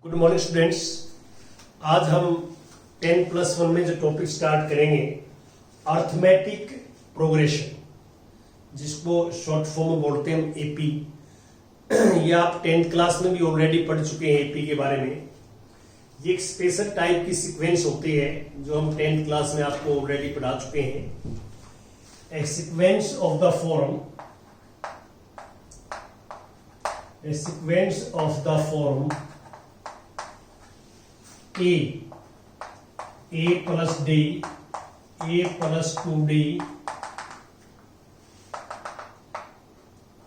Good morning students. आज हम 10+1 में जो टॉपिक स्टार्ट करेंगे अर्थमेटिक प्रोग्रेशन, जिसको शॉर्ट फॉर्म में बोलते हैं हम एपी। ये आप 10th क्लास में भी ऑलरेडी पढ़ चुके हैं एपी के बारे में। ये एक स्पेशल टाइप की सीक्वेंस होती है जो हम 10th क्लास में आपको ऑलरेडी पढ़ा चुके हैं। A sequence of the form A plus D, A plus 2D,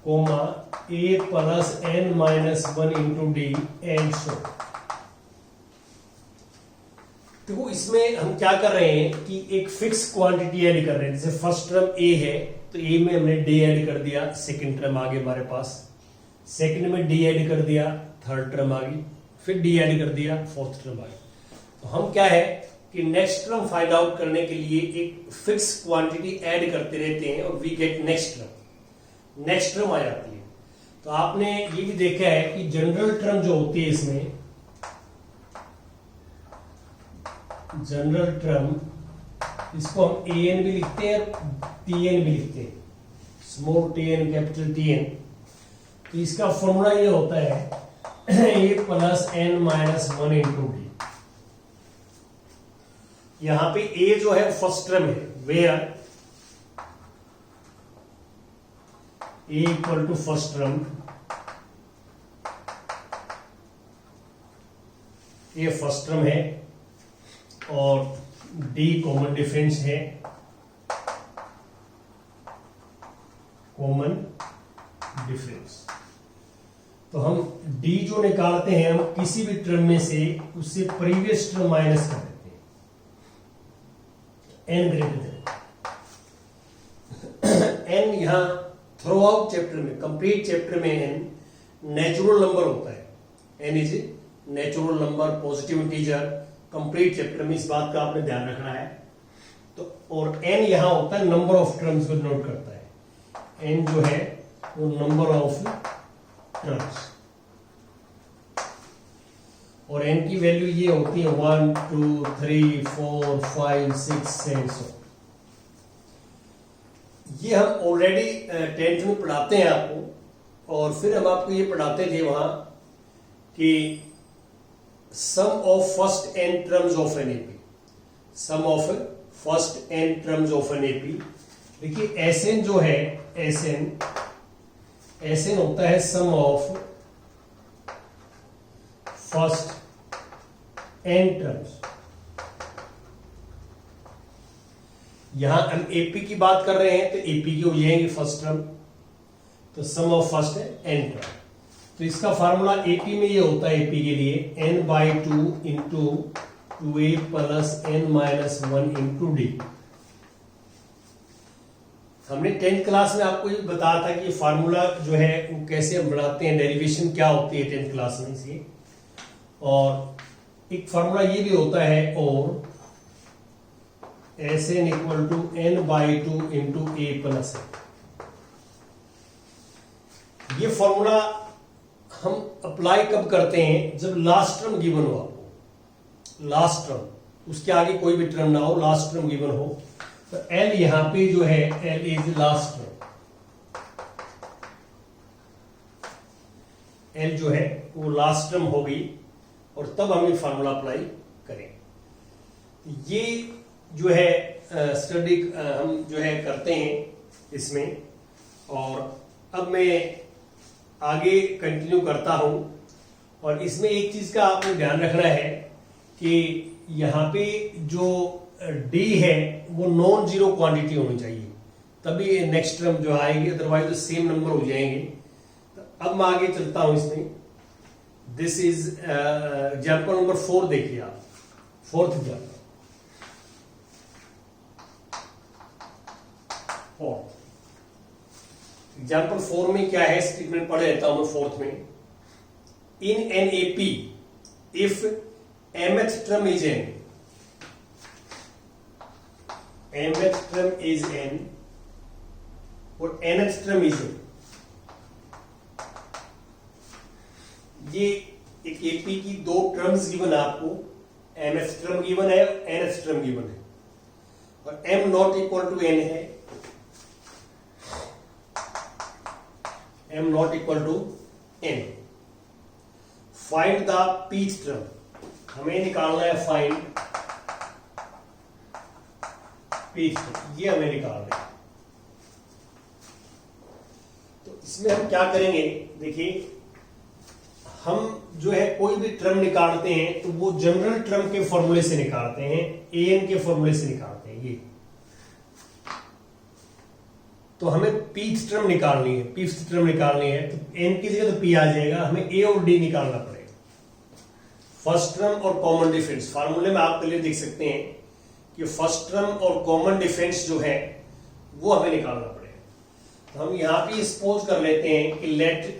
comma A plus n minus 1 into D and so। देखो इसमें हम क्या कर रहे हैं कि एक फिक्स क्वांटिटी ऐड कर रहे हैं। जैसे फर्स्ट टर्म A है तो A में हमने D ऐड कर दिया, सेकंड टर्म आ गई हमारे पास। सेकंड में D ऐड कर दिया, थर्ड टर्म आ गई। फिर D ऐड कर दिया, फोर्थ टर्म आ गई। तो हम क्या है कि नेक्स्ट टर्म फाइंड आउट करने के लिए एक फिक्स क्वांटिटी ऐड करते रहते हैं और वी गेट नेक्स्ट टर्म आ जाती है। तो आपने ये भी देखा है कि जनरल टर्म जो होती है इसमें, जनरल टर्म इसको हम ए एन भी लिखते हैं, टी एन भी लिखते हैं, small t n capital t n. तो इसका फॉर्मूला ये होता है a plus n minus 1 into d. यहां पे ए जो है फर्स्ट टर्म है, where a equal to first term, ये फर्स्ट टर्म है और डी कॉमन डिफरेंस है, कॉमन डिफरेंस। तो हम डी जो निकालते हैं हम किसी भी टर्म में से उससे प्रीवियस टर्म माइनस कर देते हैं, एन ग्रेटर देन एन। यहां थ्रू आउट चैप्टर में, कंप्लीट चैप्टर में एन नेचुरल नंबर होता है। N is a natural number, positive integer. Complete chapter में इस बात का आपने ध्यान रखना है। तो और एन यहां होता है नंबर ऑफ टर्म्स को नोट करता है। एन जो है वो नंबर ऑफ टर्म्स, और n की वैल्यू ये होती है 1 2 3 4 5 6 7 सो। ये हम ऑलरेडी 10th में पढ़ाते हैं आपको। और फिर हम आपको ये पढ़ाते थे वहां कि sum of first n terms of an AP, sum of first n terms of an AP. देखिए Sn जो है, Sn होता है sum of first n terms. यहां हम एपी की बात कर रहे हैं तो एपी की हो जाएंगे फर्स्ट टर्म, तो sum of first n term. तो इसका फार्मूला एपी में ये होता है, एपी के लिए n/2 into 2a plus n minus 1 into D. हमने 10th क्लास में आपको ये बताया था कि ये फार्मूला जो है वो कैसे हम बनाते हैं, डेरिवेशन क्या होती है 10th क्लास में इसकी। और एक फार्मूला ये भी होता है और Sn equal to n/2 into a plus n। ये फॉर्मूला हम अप्लाई कब करते हैं, जब लास्ट टर्म गिवन हो आपको, लास्ट टर्म, उसके आगे कोई भी टर्म ना हो, लास्ट टर्म गिवन हो। तो L यहां पे जो है L is last term, L जो है वो लास्ट टर्म होगी और तब हम ये फार्मूला अप्लाई करें। ये जो है स्टडी हम जो है करते हैं इसमें। और अब मैं आगे कंटिन्यू करता हूं। और इसमें एक चीज का आपको ध्यान रखना है कि यहां पे जो D है वो नॉन जीरो क्वांटिटी होनी चाहिए, तभी नेक्स्ट टर्म जो आएगी, अदरवाइज तो सेम नंबर हो जाएंगे। तो अब मैं आगे चलता हूं इसमें। दिस इज एग्जाम्पल नंबर 4 देखिए आप, फोर्थ एग्जाम्पल। एग्जाम्पल 4 में क्या है, स्टेटमेंट पढ़ लेता हूं मैं फोर्थ में। In an AP if mth term is n, mth term is n और nth term is n। ये एक एपी की दो टर्म्स गिवन है आपको, एमएफ टर्म गिवन है, एनएफ टर्म गिवन है, और m not equal to n है, m not equal to n. Find the pth term, हमें निकालना है फाइंड पीच टर्म, ये हमें निकालना है। तो इसमें हम क्या करेंगे, देखिए हम जो है कोई भी टर्म निकालते हैं तो वो जनरल टर्म के फॉर्मूले से निकालते हैं, एन के फॉर्मूले से निकालते हैं ये। तो हमें पीच टर्म निकालनी है, पीच टर्म निकालनी है तो एन की जगह तो पी आ जाएगा, हमें ए और डी निकालना पड़ेगा। फर्स्ट टर्म और कॉमन डिफरेंस फार्मूले में आप पहले देख सकते हैं कि फर्स्ट टर्म और कॉमन डिफरेंस जो है वो हमें निकालना पड़ेगा। तो हम यहां पे सपोज कर लेते हैं कि let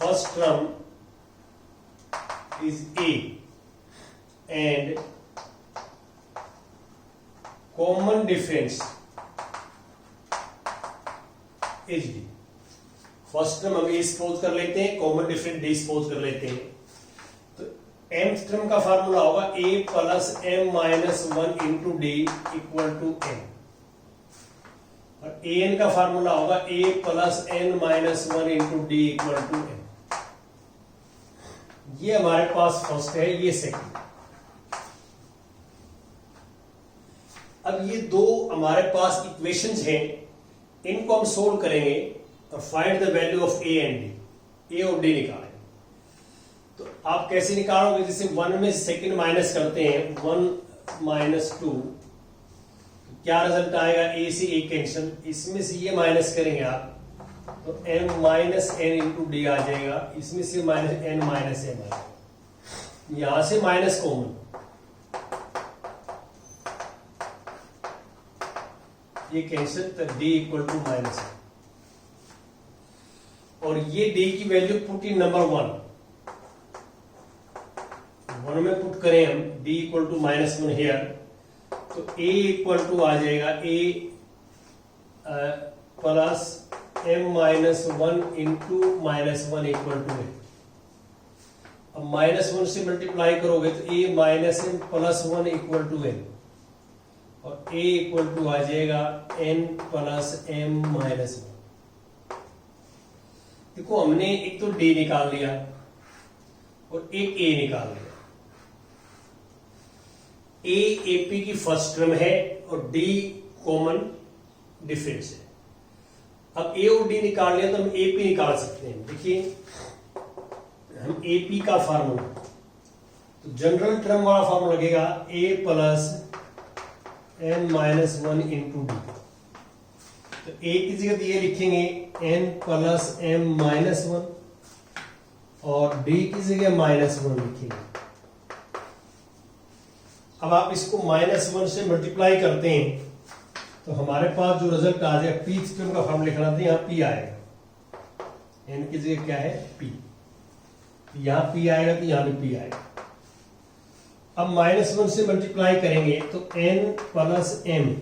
first term is A and common difference is D। First term हम ए सपोज कर लेते हैं, कॉमन डिफरेंस डी सपोज कर लेते हैं। तो nth टर्म का फार्मूला होगा a plus m minus 1 into d equal to n, और an का फार्मूला होगा a plus n minus 1 into d equal to n। ये हमारे पास फर्स्ट है, ये सेकंड। अब ये दो हमारे पास इक्वेशंस हैं, इनको हम सोल्व करेंगे और find the value of a and d, a और डी निकालेंगे। तो आप कैसे निकालोगे, जैसे 1 में सेकंड माइनस करते हैं, 1 माइनस 2, क्या रिजल्ट आएगा, ए से ए कैंसिल, इसमें से ये माइनस करेंगे आप तो m minus n into d आ जाएगा, इसमें से माइनस एन माइनस एम आएगा, यहां से माइनस कॉमन, ये कैंसिल तो d equal to minus n, और ये d की वैल्यू पुट इन नंबर 1 में पुट करें हम, d equal to minus 1 here, तो a इक्वल टू आ जाएगा a plus m minus 1 into minus 1 equal to है। अब माइनस 1 से मल्टीप्लाई करोगे तो a minus m plus 1 equal to n, और a इक्वल टू आ जाएगा n प्लस m माइनस 1। देखो हमने एक तो d निकाल लिया और एक a निकाल लिया। a ap की फर्स्ट टर्म है और d कॉमन डिफरेंस है। अब ए और डी निकाल लिया तो हम एपी निकाल सकते हैं। देखिए हम एपी का फार्मूला, तो जनरल टर्म वाला फार्मूला लगेगा a plus n minus 1 into d. तो ए की जगह ये लिखेंगे एन प्लस एम माइनस 1 और डी की जगह माइनस 1 लिखेंगे। अब आप इसको माइनस 1 से मल्टीप्लाई करते हैं तो हमारे पास जो रिजल्ट आ जाएगा, पीच टर्म का फॉर्मूला लिखना था, यहाँ पी आएगा, एन की जगह क्या है पी, यहां पी आएगा तो यहां भी पी आएगा। अब माइनस 1 से मल्टीप्लाई करेंगे तो एन प्लस एम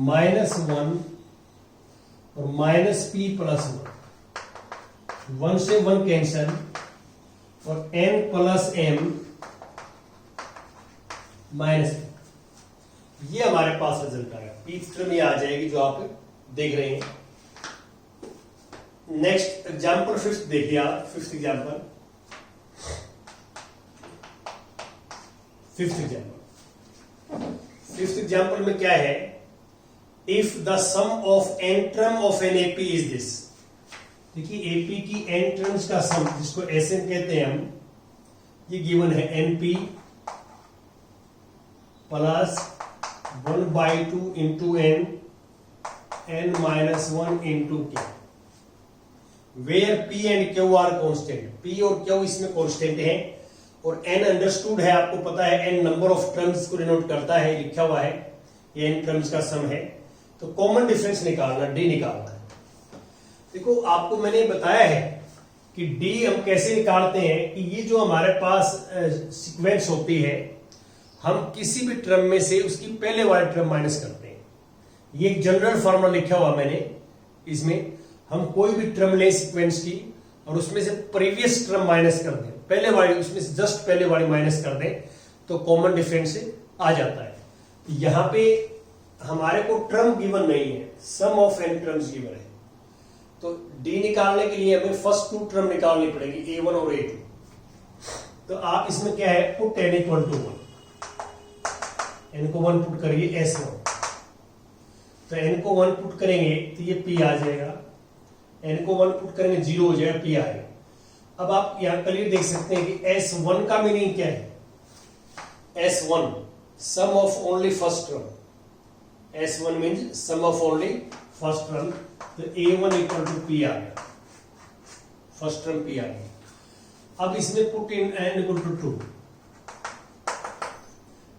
माइनस 1 और माइनस पी प्लस 1 से 1 कैंसिल, और एन प्लस एम माइनस, ये हमारे पास रिजल्ट आएगा, पीच टर्म ये आ जाएगी जो आप देख रहे हैं। नेक्स्ट एग्जाम्पल फिफ्थ देखिए आप, फिफ्थ एग्जाम्पल में क्या है, if the sum of n term of an AP is this. देखिए एपी की एन टर्म्स का सम, जिसको एस एन कहते हैं हम, ये गिवन है np plus 1/2 into n, n minus 1 into k, where p and q are constant. P और क्यू इसमें कॉन्स्टेंट है, और एन अंडरस्टूड है, आपको पता है एन नंबर ऑफ टर्म्स को डिनोट करता है, लिखा हुआ है, ये एन टर्म्स का सम है। तो कॉमन डिफरेंस निकालना, डी निकालना है। देखो आपको मैंने बताया है कि डी हम कैसे निकालते हैं, कि ये जो हमारे पास सीक्वेंस होती है, हम किसी भी टर्म में से उसकी पहले वाली टर्म माइनस करते हैं। ये एक जनरल फॉर्मूला लिखा हुआ मैंने, इसमें हम कोई भी टर्म ले सीक्वेंस की और उसमें से प्रीवियस टर्म माइनस कर दें, पहले वाली उसमें से जस्ट पहले वाली माइनस कर दें तो कॉमन डिफरेंस आ जाता है। यहां पे हमारे को टर्म गिवन नहीं है, sum of N terms given है, तो डी निकालने के लिए हमें फर्स्ट टू टर्म निकालनी पड़ेगी, A1 और A2। तो आप इसमें क्या है, put n equal to 1, n को 1 पुट करिए S1, तो n को 1 पुट करेंगे तो ये P आ जाएगा, n को 1 पुट करेंगे 0 हो जाएगा, P आएगा। अब आप यहां क्लियर देख सकते हैं कि S1 का मीनिंग क्या है, S1 sum of only first term, S1 means sum of only first term, तो A1 इक्वल टू P आ गया, फर्स्ट टर्म P आ गया। अब इसमें put in n equal to 2,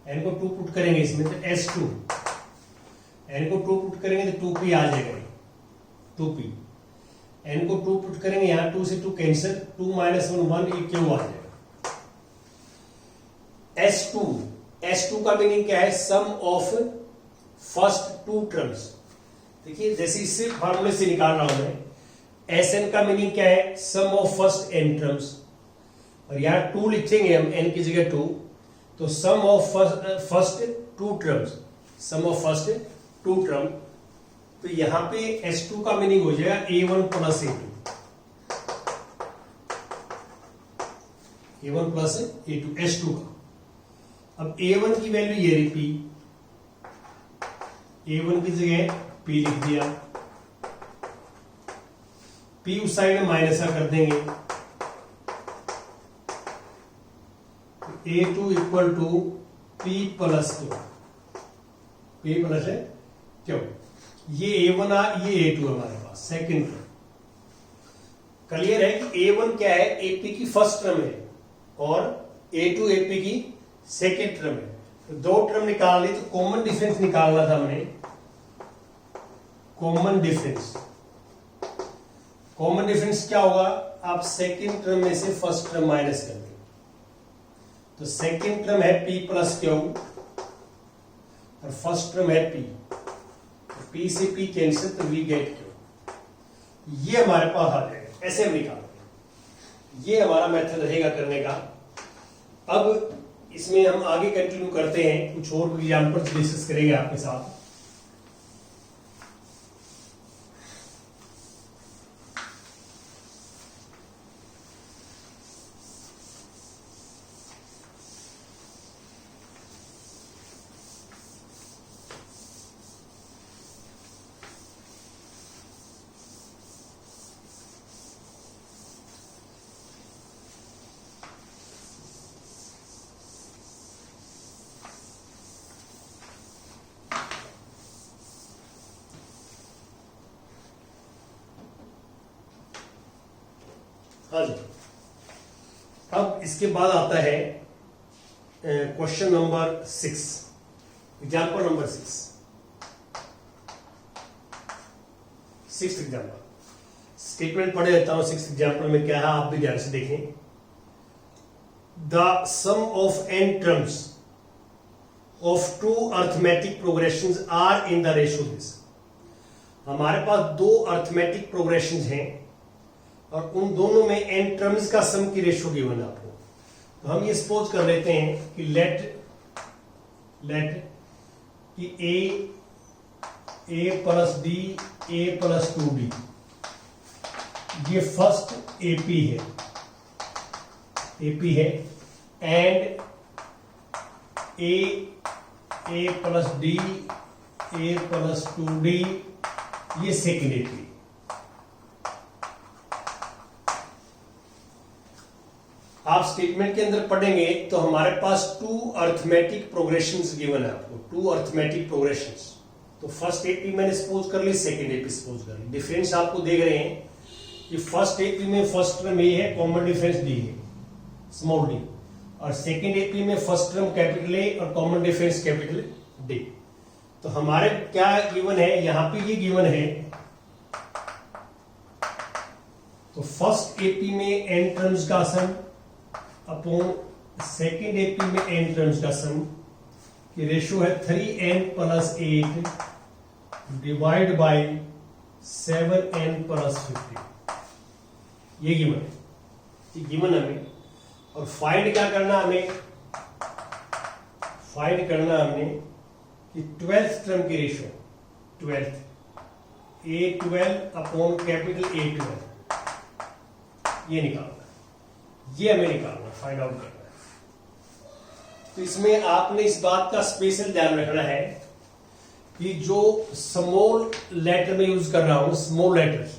n को 2 पुट करेंगे इसमें तो S2, n को 2 पुट करेंगे तो 2P आ जाएगा, 2P, n को 2 पुट करेंगे यहां 2 से 2 कैंसिल, 2 माइनस 1 1, ये क्यों आ जाएगा। S2 का मीनिंग क्या है, sum of first two terms. देखिए जैसे इससे फॉर्मूले से निकाल रहा हूं मैं, Sn का मीनिंग क्या है, sum of first n terms, और यहां 2 लिखेंगे हम n की जगह 2, तो sum of first two terms, sum of first two term, तो यहां पे S2 का मीनिंग हो जाएगा A1 plus A2, A1 plus A2, S2 का। अब A1 की वैल्यू ये रही P, A1 की जगह P लिख दिया, P उस साइड में माइनस कर देंगे, A2 equal to P plus Q, P plus है क्यों, ये A1 ये A2 हमारे पास सेकंड टर्म। क्लियर है कि A1 क्या है, AP की फर्स्ट टर्म है और A2 AP की सेकंड टर्म है, तो दो टर्म निकाल ली, तो कॉमन डिफरेंस निकालना था हमने, कॉमन डिफरेंस। कॉमन डिफरेंस क्या होगा, आप सेकंड टर्म में से फर्स्ट टर्म माइनस कर दें, तो सेकंड टर्म है P प्लस Q और फर्स्ट टर्म है P, P से P कैंसिल तो V गेट Q, ये हमारे पास आ जाएगा, ऐसे हम निकालते, ये हमारा मेथड रहेगा करने का। अब इसमें हम आगे कंटिन्यू करते हैं, कुछ और एग्जांपल्स डिस्कस करेंगे आपके साथ। हाँ जी, अब इसके बाद आता है question number 6, example number 6 example. Statement पढ़े लेता हूं, 6 एग्जाम्पल में क्या है आप भी ध्यान से देखें। The sum of n terms of two arithmetic progressions are in the ratio this. हमारे पास दो अर्थमेटिक प्रोग्रेशंस हैं और उन दोनों में n टर्म्स का सम की रेशियो गिवन है आपको, तो हम ये सपोज कर लेते हैं कि लेट कि a plus d a plus 2d ये फर्स्ट AP है and a plus d a plus 2d ये सेकेंड AP। आप स्टेटमेंट के अंदर पढ़ेंगे तो हमारे पास टू अर्थमेटिक प्रोग्रेशंस गिवन है आपको, टू अर्थमेटिक प्रोग्रेशंस। तो फर्स्ट AP मैंने सपोज कर ली, सेकेंड AP सपोज कर ली। डिफरेंस आपको देख रहे हैं कि फर्स्ट AP में फर्स्ट टर्म ए है, कॉमन डिफरेंस D है, स्मॉल d, और सेकेंड AP में फर्स्ट टर्म कैपिटल A और कॉमन डिफरेंस कैपिटल D। तो हमारे क्या गिवन है, यहां पे ये गिवन है, तो फर्स्ट AP में n टर्म्स का सम अपॉन सेकेंड AP में n टर्म्स का सम की रेशियो है 3n plus 8 divide by 7n plus 50। ये गिवन है, ये गिवन हमें। और फाइंड क्या करना हमें, फाइंड करना हमने कि 12th टर्म की ratio, 12th A12 upon capital A12, ये निकालना, ये हमें निकालना, फाइंड आउट करना है। तो इसमें आपने इस बात का स्पेशल ध्यान रखना है कि जो स्मॉल लेटर में यूज कर रहा हूं, स्मॉल लेटर्स,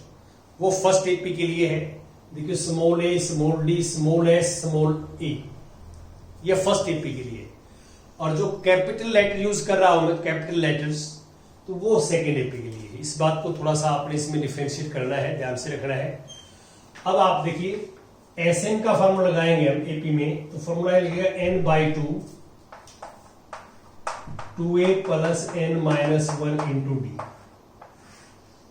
वो फर्स्ट एपी के लिए है। देखिए small a, small d, small s, small a, ये फर्स्ट एपी के लिए। और जो कैपिटल लेटर यूज कर रहा हूं मैं, कैपिटल लेटर्स, तो वो सेकेंड एपी के लिए है। इस बात को थोड़ा सा आपने इसमें डिफरेंशिएट करना है, ध्यान से रखना है। अब आप देखिए एसएन का फॉर्मूला लगाएंगे हम एपी में, तो फॉर्मूला लिखेगा n/2 2a plus n-1 into d.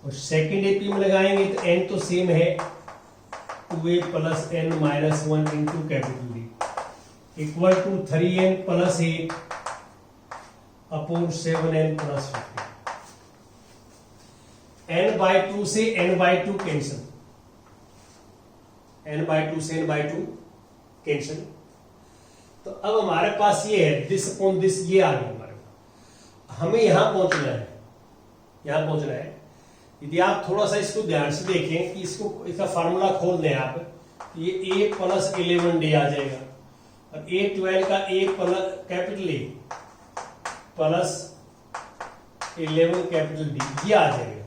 और सेकेंड एपी में लगाएंगे तो n तो सेम है, 2a plus n-1 into capital d equal to 3n plus 8 upon 7n plus 50। n/2 से n/2 कैंसिल, n/2 से n/2 कैंसिल। तो अब हमारे पास ये है दिस अपॉन दिस, ये आ गया हमारे पास। हमें यहां पहुंचना है, यहां पहुंचना है। यदि आप थोड़ा सा इसको ध्यान से देखें कि इसको, इसका फार्मूला खोल दें आप, ये a प्लस 11d आ जाएगा। और A12 का a plus capital A plus 11 capital D, ये आ जाएगा।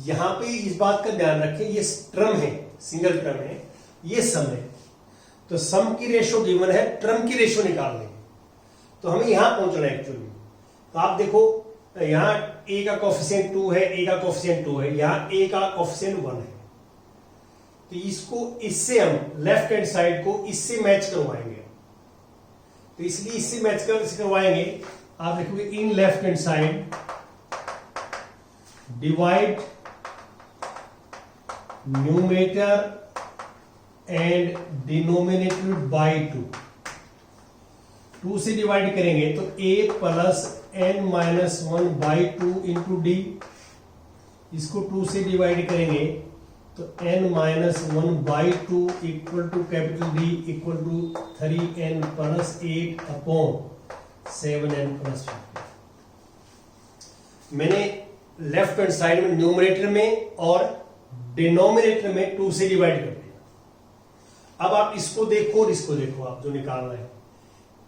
यहां पे इस बात का ध्यान रखें, ये ट्रम है, सिंगल ट्रम है, ये सम है। तो सम की रेशो गिवन है, ट्रम की रेशो निकाल लेंगे। तो हमें यहां पहुंचना है एक्चुअली। तो आप देखो यहां a का कोफिशिएंट 2 है, a का कोफिशिएंट 2 है, यहां a का कोफिशिएंट 1 है। तो इसको, इससे हम लेफ्ट हैंड साइड को इससे मैच करवाएंगे। तो इसलिए इससे मैच करवाएंगे। आप देखोगे in left hand side divide numerator and denominator by 2। 2 से डिवाइड करेंगे तो a plus n-1 by 2 into d. इसको 2 से डिवाइड करेंगे तो n-1 by 2 equal to capital D equal to 3n plus 8 upon 7n plus 50। मैंने लेफ्ट हैंड साइड में numerator में और डिनोमिनेटर में 2 से डिवाइड कर दिया। अब आप इसको देखो और इसको देखो, आप जो निकालना है,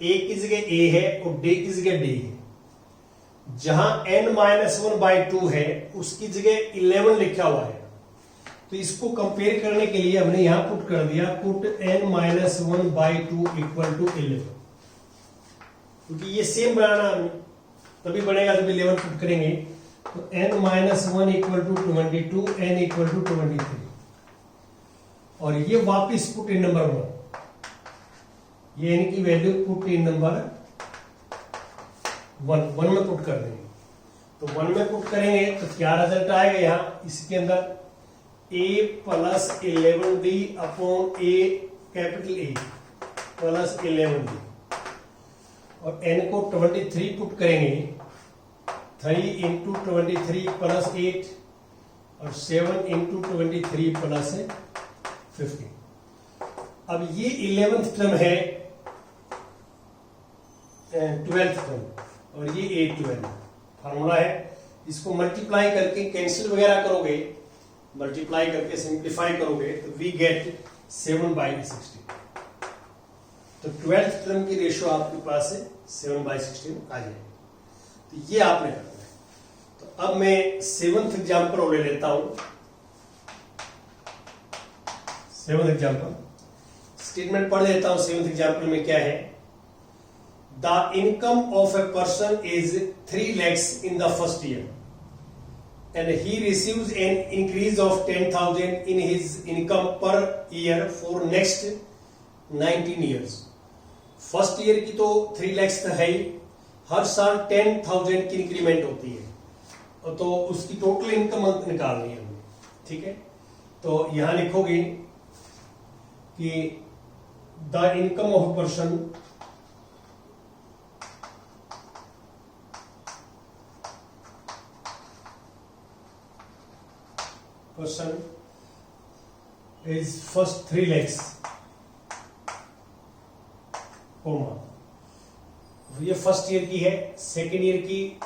a की जगह a है और d की जगह d है। जहां n-1 बाई 2 है उसकी जगह 11 लिखा हुआ है। तो इसको कंपेयर करने के लिए हमने यहां पुट कर दिया, put n-1 by 2 equal to 11, क्योंकि ये सेम बनाना हमें, तभी बनेगा जब 11 पुट करेंगे। तो n-1 equal to 22, n equal to 23। और ये वापिस पुट इन नंबर 1, ये n की वैल्यू पुट इन नंबर 1 में पुट कर देंगे। तो 1 में पुट करेंगे तो क्या रिजल्ट आएगा, यहां इसके अंदर a plus 11d upon a capital A plus 11d। और n को 23 पुट करेंगे, 3 इंटू 23 प्लस 8 और 7 इंटू 23 प्लस 15। अब ये 11th टर्म है, 12th टर्म, और ये A12 फार्मूला है। इसको मल्टीप्लाई करके कैंसिल वगैरह करोगे, मल्टीप्लाई करके सिंप्लीफाई करोगे तो वी गेट 7/16। तो 12th टर्म की रेशियो आपके पास है 7/16 आ जाएगी। तो ये आपने करना है। तो अब मैं 7th एग्जाम्पल ले लेता हूं। 7th एग्जाम्पल स्टेटमेंट पढ़ लेता हूं। 7th एग्जाम्पल में क्या है, the income of a person is 3 lakhs in the first year and he receives an increase of 10,000 in his income per year for next 19 years। First year की तो 3 lakhs तो है ही, हर साल 10,000 की इंक्रीमेंट होती है, तो उसकी टोटल इनकम निकालनी है हमें। ठीक है, तो यहां लिखोगे कि the income of person question is first 3 lakhs comma, ये फर्स्ट ईयर की है, सेकेंड ईयर की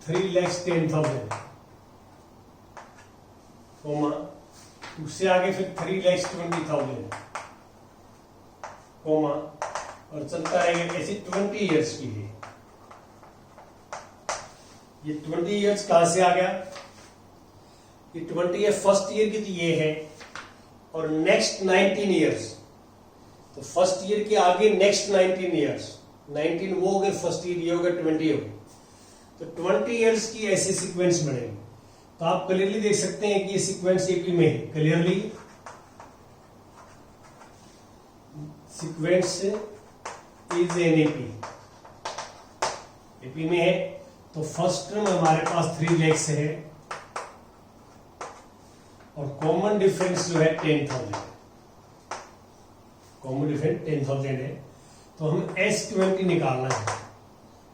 3,10,000 कोमा, उससे आगे फिर 3,20,000 कोमा, और चलता रहेगा ऐसे 20 ईयर्स की है। ये 20 ईयर्स कहां से आ गया? ये 20 ईयर फर्स्ट ईयर की तो ये है, और नेक्स्ट 19 ईयर्स, तो फर्स्ट ईयर के आगे नेक्स्ट 19 ईयर्स, 19 वो हो गए फर्स्ट ईयर, ये हो गया 20 हो गए, तो 20 ईयर्स की ऐसे सीक्वेंस बनेगी। तो आप क्लियरली देख सकते हैं कि ये सीक्वेंस एपी में है, clearly sequence is an AP में है। तो फर्स्ट टर्म हमारे पास 3 lakhs है, और कॉमन डिफरेंस जो है 10,000, कॉमन डिफरेंस 10,000 है। तो हम S20 निकालना है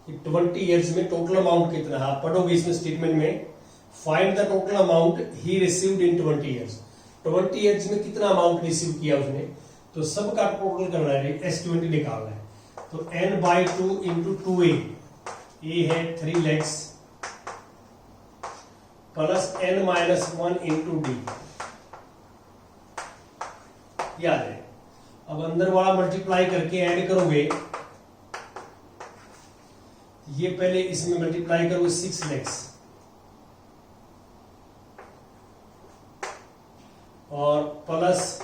कि 20 ईयर्स में टोटल अमाउंट कितना है। आप पढ़ोगे इसमें स्टेटमेंट में, find the total amount he received in 20 years. 20 years में कितना अमाउंट रिसीव किया उसने, तो सबका टोटल करना है, S20 निकालना है। तो n/2 इंटू 2a, ये है 3 lakhs plus n-1 into D, याद है। अब अंदर वाला मल्टीप्लाई करके ऐड करोगे, ये पहले इसमें मल्टीप्लाई करोगे 6 lakhs, और प्लस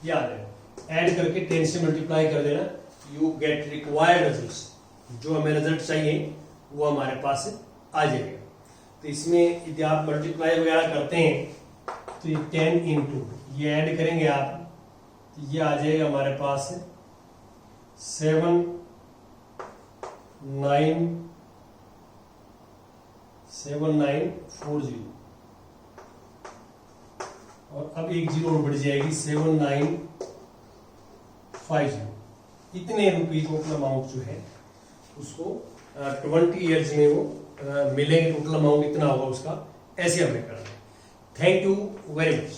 याद है, ऐड करके 10 से मल्टीप्लाई कर देना, यू गेट रिक्वायर्ड रिजल्ट। जो हमें रिजल्ट चाहिए वो हमारे पास आ जाएगा। तो इसमें यदि आप मल्टीप्लाई वगैरह करते हैं तो ये 10 इंटू ये ऐड करेंगे आप, तो ये आ जाएगा हमारे पास 7940, और अब एक जीरो और बढ़ जाएगी 7950। इतने रुपये टोटल अमाउंट जो है उसको 20 ईयर्स में वो मिलेंगे, टोटल अमाउंट इतना होगा उसका। ऐसे हमें करना है। Thank you very much.